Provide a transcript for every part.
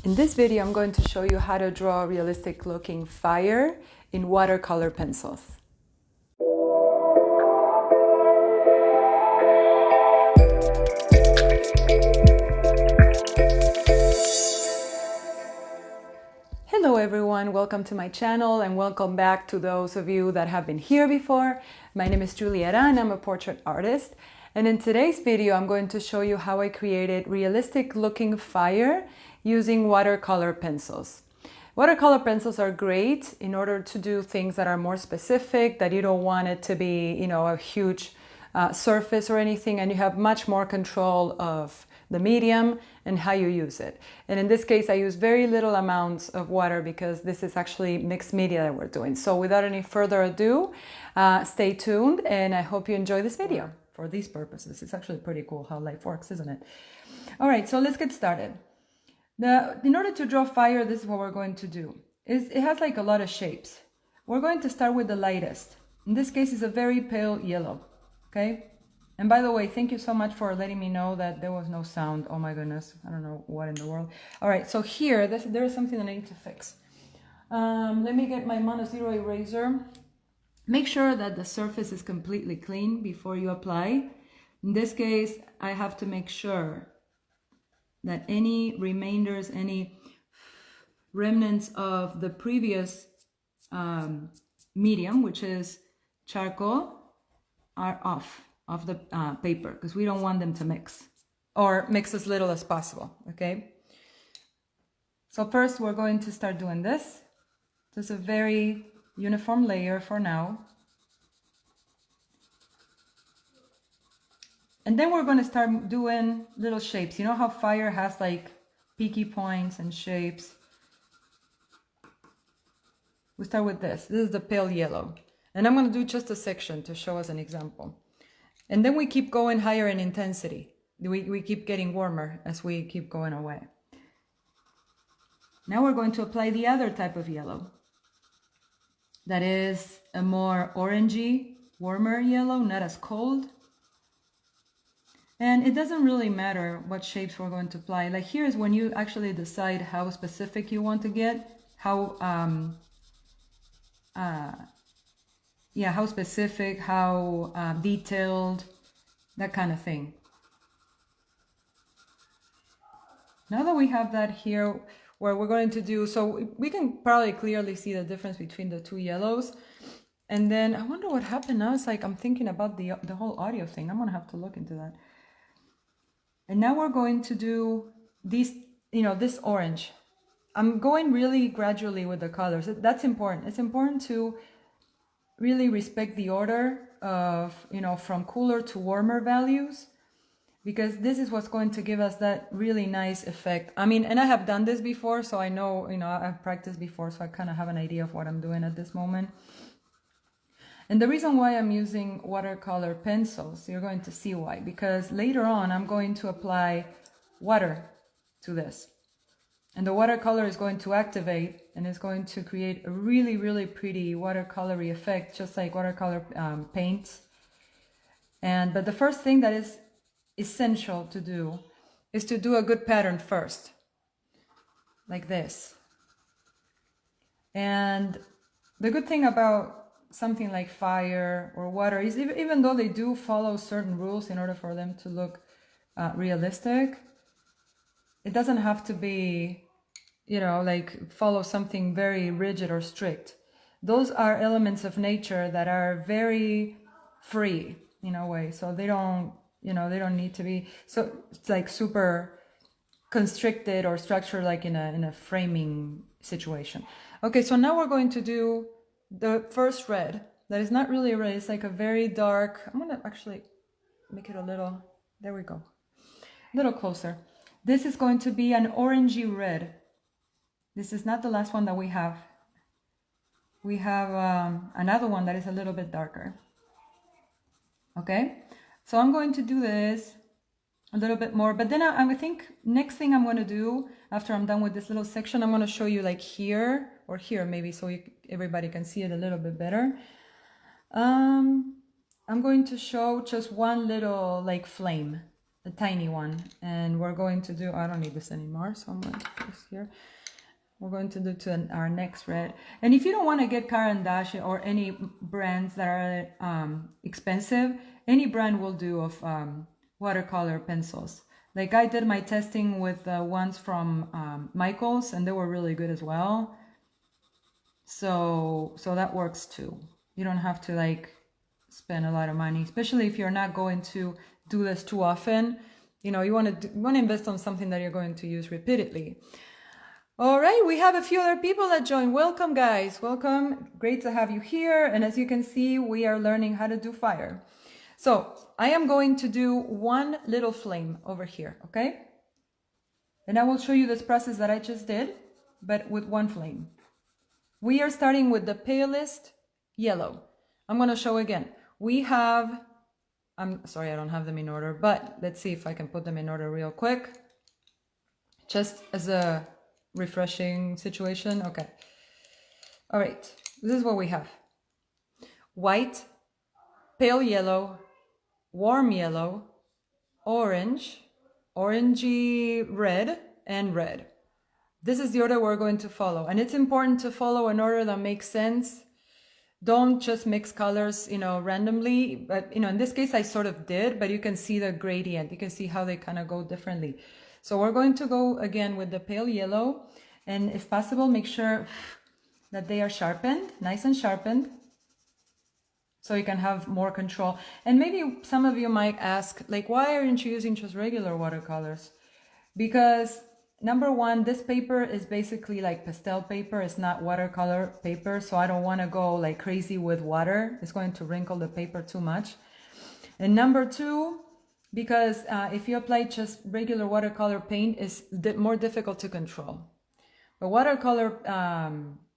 In this video, I'm going to show you how to draw realistic looking fire in watercolor pencils. Hello everyone, welcome to my channel and welcome back to those of you that have been here before. My name is Caran, I'm a portrait artist, and in today's video I'm going to show you how I created realistic looking fire using watercolor pencils. Watercolor pencils are great in order to do things that are more specific, that you don't want it to be, a huge surface or anything, and you have much more control of the medium and how you use it. And in this case, I use very little amounts of water because this is actually mixed media that we're doing. So without any further ado, stay tuned and I hope you enjoy this video. For these purposes, it's actually pretty cool how life works, isn't it? All right, so let's get started. In order to draw fire, this is what we're going to do. It has like a lot of shapes. We're going to start with the lightest. In this case, it's a very pale yellow, okay? And by the way, thank you so much for letting me know that there was no sound. Oh my goodness, I don't know what in the world. All right, so here, there is something that I need to fix. Let me get my mono-zero eraser. Make sure that the surface is completely clean before you apply. In this case, I have to make sure that any remainders, any remnants of the previous medium, which is charcoal, are off the paper, because we don't want them to mix, or mix as little as possible, okay? So first we're going to start doing this. Just a very uniform layer for now. And then we're going to start doing little shapes. You know how fire has like peaky points and shapes? We start with this. This is the pale yellow. And I'm going to do just a section to show us an example. And then we keep going higher in intensity. We keep getting warmer as we keep going away. Now we're going to apply the other type of yellow. That is a more orangey, warmer yellow, not as cold. And it doesn't really matter what shapes we're going to apply. Like here's when you actually decide how specific you want to get, how specific, how detailed, that kind of thing. Now that we have that here, where we're going to do, so we can probably clearly see the difference between the two yellows. And then I wonder what happened now. It's like I'm thinking about the whole audio thing. I'm gonna have to look into that. And now we're going to do these, this orange. I'm going really gradually with the colors. That's important. It's important to really respect the order of, from cooler to warmer values, because this is what's going to give us that really nice effect. I mean, and I have done this before, so I know, I've practiced before, so I kind of have an idea of what I'm doing at this moment. And the reason why I'm using watercolor pencils, you're going to see why, because later on I'm going to apply water to this. And the watercolor is going to activate and is going to create a really, really pretty watercolory effect, just like watercolor paints. But the first thing that is essential to do is to do a good pattern first, like this. And the good thing about something like fire or water is even though they do follow certain rules in order for them to look realistic, it doesn't have to be, like follow something very rigid or strict. Those are elements of nature that are very free in a way. So they don't, they don't need to be so like super constricted or structured like in a framing situation. Okay, so now we're going to do the first red. That is not really a red, it's like a very dark, I'm gonna actually make it a little, there we go, a little closer. This is going to be an orangey red. This is not the last one that we have. We have another one that is a little bit darker. Okay, so I'm going to do this a little bit more, but then I think next thing I'm going to do after I'm done with this little section, I'm going to show you like here or here maybe, so everybody can see it a little bit better. I'm going to show just one little like flame. a tiny one. And we're going to do, I don't need this anymore, so I'm going to put this here. We're going to do to our next red. And if you don't want to get Caran or any brands that are expensive, any brand will do of watercolor pencils. Like I did my testing with ones from Michaels, and they were really good as well. So that works too. You don't have to like spend a lot of money, especially if you're not going to do this too often. You know, you want to invest on something that you're going to use repeatedly. All right, we have a few other people that joined. Welcome, guys. Welcome. Great to have you here. And as you can see, we are learning how to do fire. So I am going to do one little flame over here, okay? And I will show you this process that I just did, but with one flame. We are starting with the palest yellow. I'm going to show again. We have, I'm sorry, I don't have them in order, but let's see if I can put them in order real quick. Just as a refreshing situation. Okay. All right. This is what we have. White, pale yellow, warm yellow, orange, orangey red, and red. This is the order we're going to follow. And it's important to follow an order that makes sense. Don't just mix colors, you know, randomly. But, you know, in this case, I sort of did, but you can see the gradient. You can see how they kind of go differently. So we're going to go again with the pale yellow, and if possible, make sure that they are sharpened, nice and sharpened, so you can have more control. And maybe some of you might ask, like, why aren't you using just regular watercolors? Because number one, this paper is basically like pastel paper. It's not watercolor paper, so I don't want to go like crazy with water. It's going to wrinkle the paper too much. And number two, because if you apply just regular watercolor paint, it's more difficult to control. But watercolor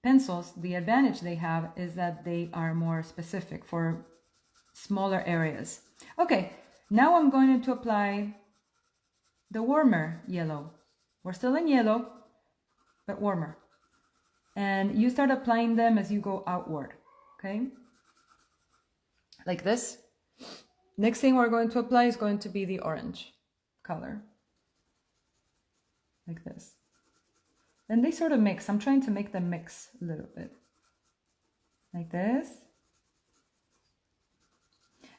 pencils, the advantage they have is that they are more specific for smaller areas. Okay, now I'm going to apply the warmer yellow. We're still in yellow, but warmer. And you start applying them as you go outward, okay? Like this. Next thing we're going to apply is going to be the orange color. Like this. And they sort of mix. I'm trying to make them mix a little bit. Like this.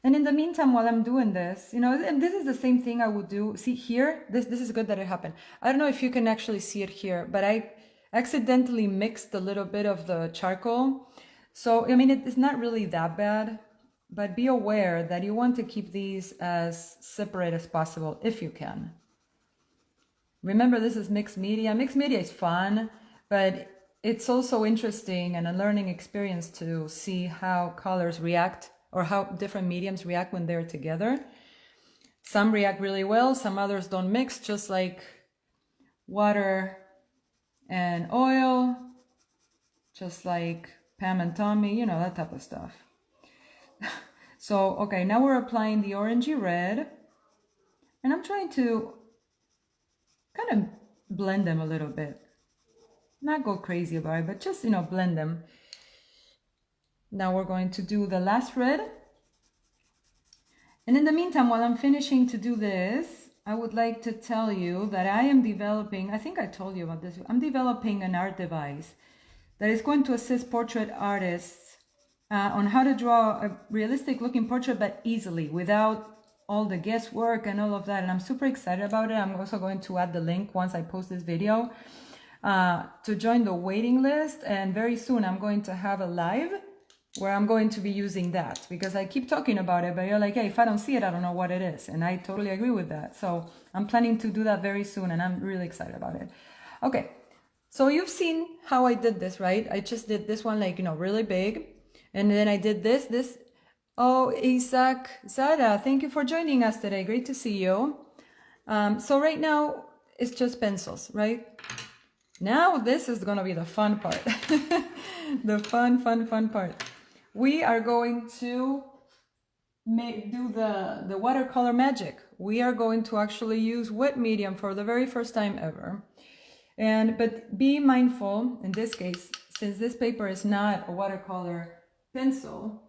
And in the meantime, while I'm doing this, you know, and this is the same thing I would do. See here, this is good that it happened. I don't know if you can actually see it here, but I accidentally mixed a little bit of the charcoal. So, I mean, it's not really that bad. But be aware that you want to keep these as separate as possible if you can. Remember, this is mixed media. Mixed media is fun, but it's also interesting and a learning experience to see how colors react or how different mediums react when they're together. Some react really well, some others don't mix, just like water and oil, just like Pam and Tommy, you know, that type of stuff. So, okay, now we're applying the orangey red, and I'm trying to kind of blend them a little bit. Not go crazy about it, but just, you know, blend them. Now we're going to do the last red. And in the meantime, while I'm finishing to do this, I would like to tell you that I am developing, I think I told you about this, I'm developing an art device that is going to assist portrait artists on how to draw a realistic looking portrait, but easily, without all the guesswork and all of that. And I'm super excited about it. I'm also going to add the link once I post this video to join the waiting list. And very soon I'm going to have a live where I'm going to be using that, because I keep talking about it, but you're like, hey, if I don't see it, I don't know what it is. And I totally agree with that. So I'm planning to do that very soon, and I'm really excited about it. Okay, so you've seen how I did this, right? I just did this one, like, you know, really big. And then I did this. Oh, Isaac, Zara, thank you for joining us today. Great to see you. So right now, it's just pencils, right? Now this is going to be the fun part. The fun part. We are going to do the watercolor magic. We are going to actually use wet medium for the very first time ever. But be mindful, in this case, since this paper is not a watercolor pencil,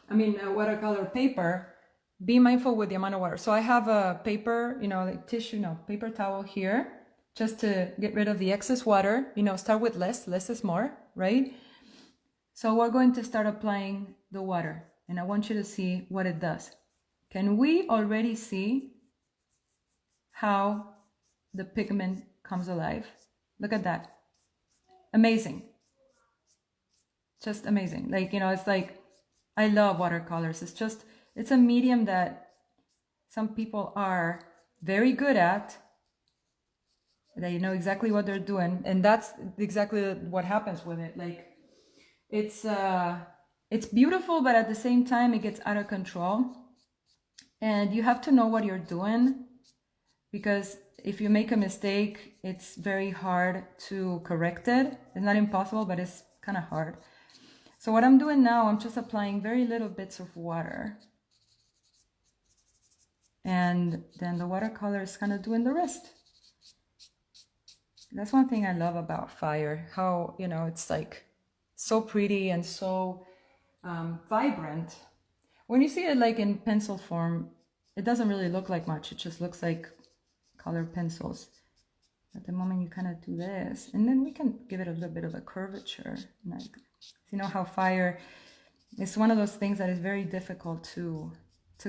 I mean a watercolor paper, be mindful with the amount of water. So I have a paper, you know, like tissue, no, paper towel here, just to get rid of the excess water. You know, start with less is more, right? So we're going to start applying the water, and I want you to see what it does. Can we already see how the pigment comes alive? Look at that. Amazing. Just amazing. Like, you know, it's like, I love watercolors. It's a medium that some people are very good at. They know exactly what they're doing. And that's exactly what happens with it. Like, it's beautiful, but at the same time, it gets out of control. And you have to know what you're doing, because if you make a mistake, it's very hard to correct it. It's not impossible, but it's kind of hard. So what I'm doing now, I'm just applying very little bits of water. And then the watercolor is kind of doing the rest. That's one thing I love about fire, how, you know, it's like so pretty and so vibrant. When you see it like in pencil form, it doesn't really look like much. It just looks like colored pencils. At the moment you kind of do this, and then we can give it a little bit of a curvature. Like, you know how fire is one of those things that is very difficult to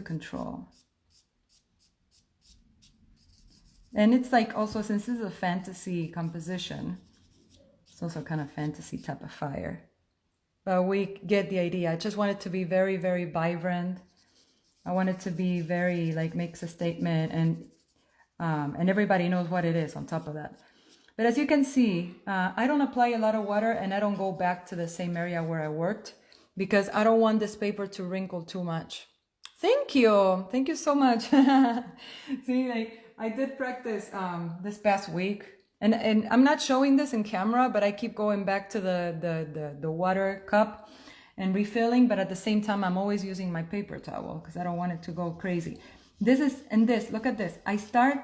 control. And it's like also, since this is a fantasy composition, it's also kind of fantasy type of fire. But we get the idea. I just want it to be very, very vibrant. I want it to be very, like, makes a statement, and everybody knows what it is on top of that. But as you can see, I don't apply a lot of water, and I don't go back to the same area where I worked, because I don't want this paper to wrinkle too much. Thank you so much. See, like, I did practice this past week, and I'm not showing this in camera, but I keep going back to the water cup and refilling, but at the same time I'm always using my paper towel because I don't want it to go crazy. Look at this. I start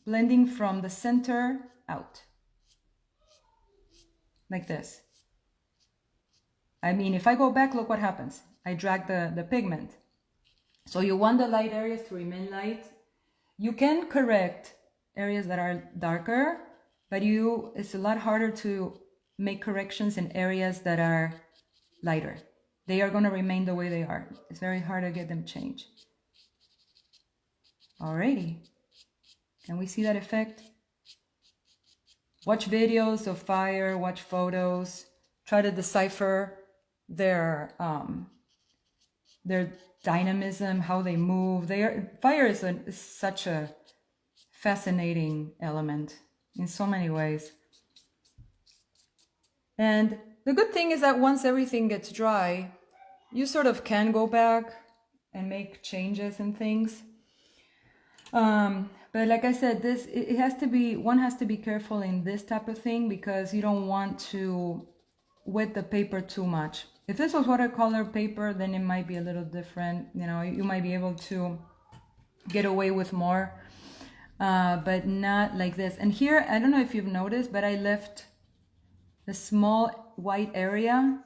blending from the center out, like this. I mean, if I go back, look what happens. I drag the pigment. So you want the light areas to remain light. You can correct areas that are darker, but it's a lot harder to make corrections in areas that are lighter. They are going to remain the way they are. It's very hard to get them changed. Alrighty. Can we see that effect? Watch videos of fire, watch photos, try to decipher their dynamism, how they move. Fire is such a fascinating element in so many ways. And the good thing is that once everything gets dry, you sort of can go back and make changes and things. But like I said, one has to be careful in this type of thing, because you don't want to wet the paper too much. If this was watercolor paper, then it might be a little different. You know, you might be able to get away with more, but not like this. And here, I don't know if you've noticed, but I left a small white area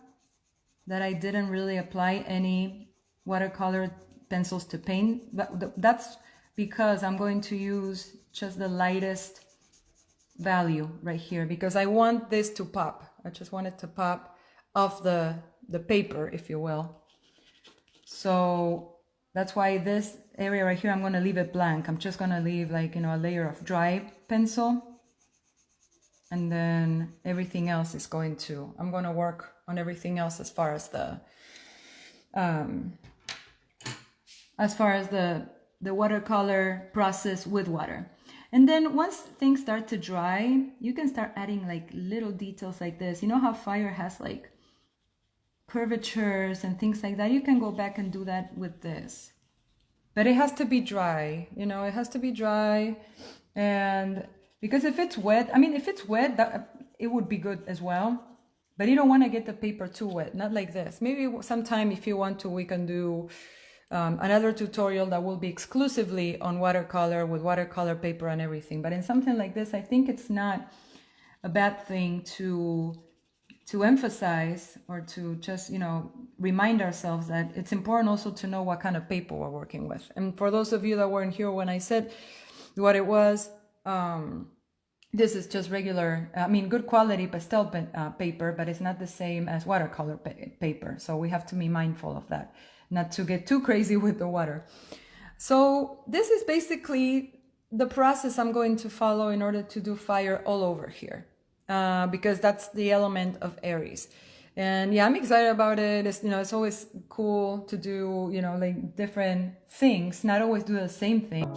that I didn't really apply any watercolor pencils to paint. But that's because I'm going to use just the lightest value right here, because I want this to pop. I just want it to pop off the paper, if you will. So that's why this area right here, I'm going to leave it blank. I'm just going to leave, like, you know, a layer of dry pencil, and then everything else is I'm going to work on everything else as far as the watercolor process with water. And then once things start to dry, you can start adding like little details like this. You know how fire has like curvatures and things like that? You can go back and do that with this. But it has to be dry, you know, it has to be dry. And because if it's wet, it would be good as well. But you don't want to get the paper too wet, not like this. Maybe sometime if you want to, we can do another tutorial that will be exclusively on watercolor, with watercolor paper and everything. But in something like this, I think it's not a bad thing to to emphasize or to just, you know, remind ourselves that it's important also to know what kind of paper we're working with. And for those of you that weren't here when I said what it was, this is just regular, good quality pastel paper, but it's not the same as watercolor paper. So we have to be mindful of that, not to get too crazy with the water. So this is basically the process I'm going to follow in order to do fire all over here, because that's the element of Aries. And yeah, I'm excited about it. It's, you know, it's always cool to do, you know, like different things, not always do the same thing.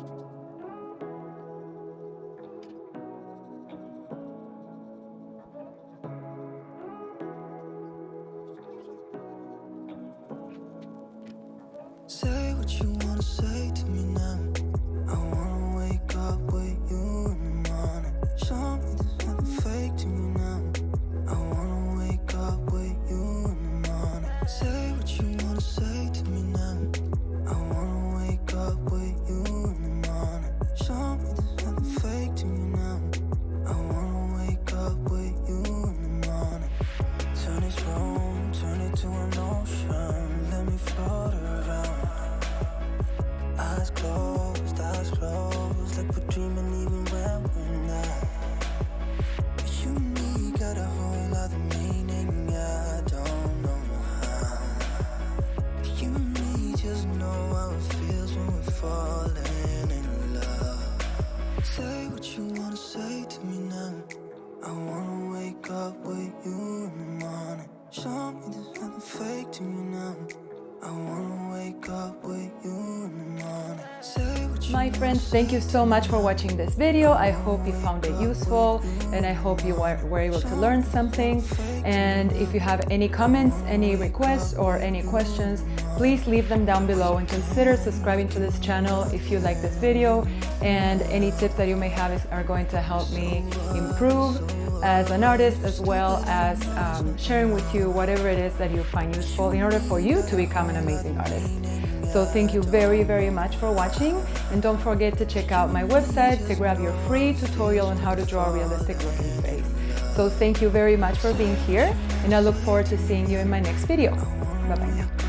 Say what you wanna say to me now. I wanna wake up with you in the morning. Show me there's nothing fake to me now. I wanna wake up with you in the morning. Say what you wanna say to me now. I wanna wake up with you in the morning. Show me there's nothing fake to me now. I wanna wake up with you in the morning. Turn this room, turn it to an ocean. Let me float around. Eyes closed, like we're dreaming even when we're not. You and me got a whole other meaning, I don't know how. You and me just know how it feels when we're falling in love. Say what you wanna say to me now. I wanna wake up with you in the morning. Show me there's nothing fake to me now. I wanna wake up with you in the morning. My friends, thank you so much for watching this video. I hope you found it useful and I hope you were able to learn something. And if you have any comments, any requests or any questions, please leave them down below and consider subscribing to this channel if you like this video. And any tips that you may have are going to help me improve as an artist, as well as sharing with you whatever it is that you find useful in order for you to become an amazing artist. So thank you very, very much for watching, and don't forget to check out my website to grab your free tutorial on how to draw a realistic looking face. So thank you very much for being here, and I look forward to seeing you in my next video. Bye bye now.